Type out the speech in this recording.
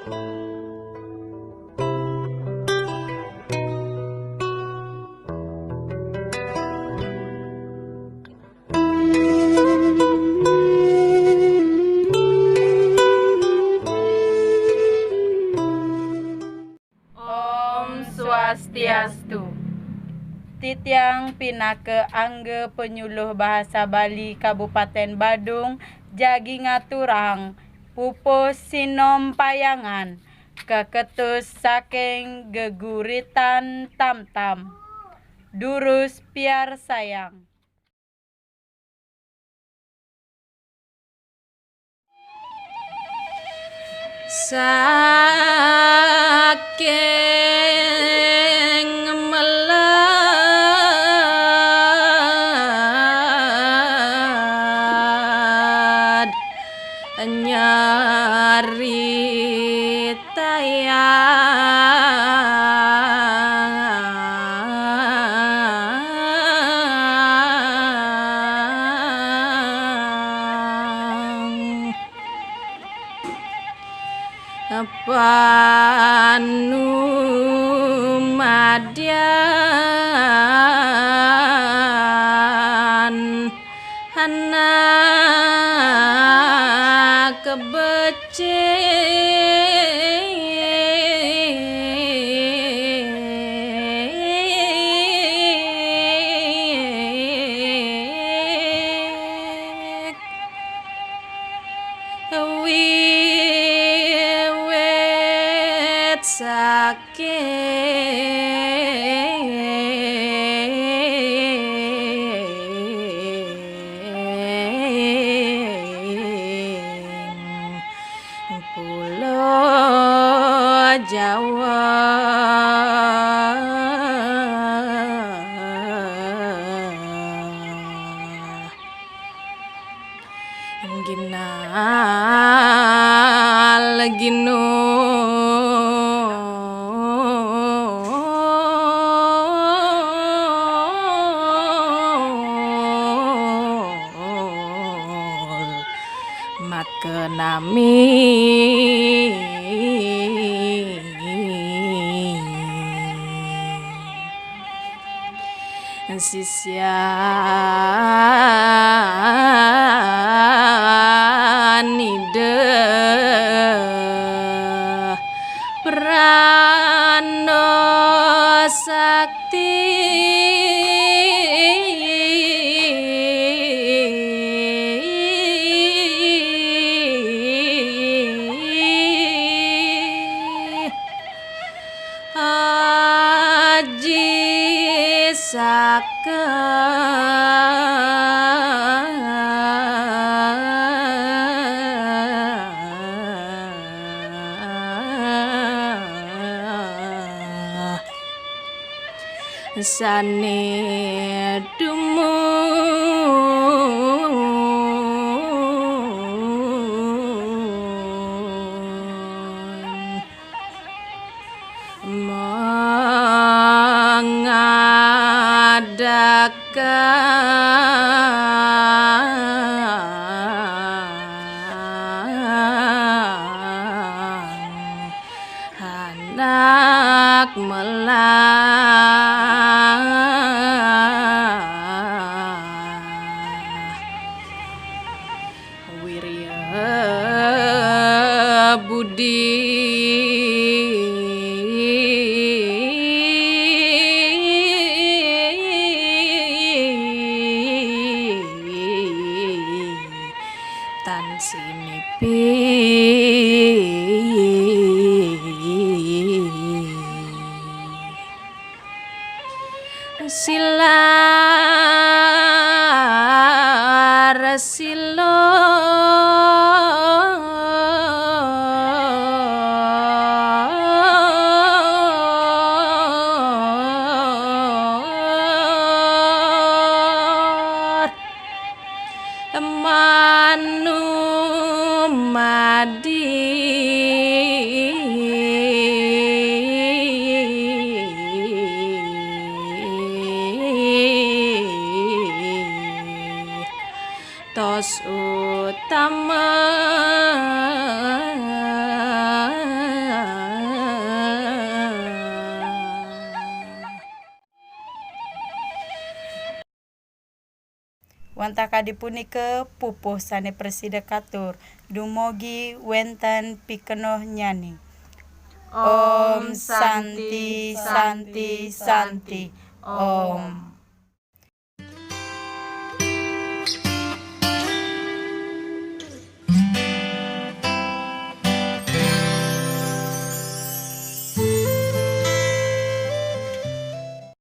Swastiastu. Titiang Pinake Angge Penyuluh Bahasa Bali Kabupaten Badung jagi ngaturang pupus sinom payangan keketus saking geguritan tamtam durus piar sayang. Saking melad nyari tayang panumadian anak becik wiwit saking Pulo Jawa ginal ginul makenami sisyanide prano sakti aji sane dumun mengadakan anak melah wirya budi tan sinipi silar silo. Wantaka dipunike pupuh sane presida katur. Dumugi wenten pikenoh nyani. Om Santi Santi Santi. Om.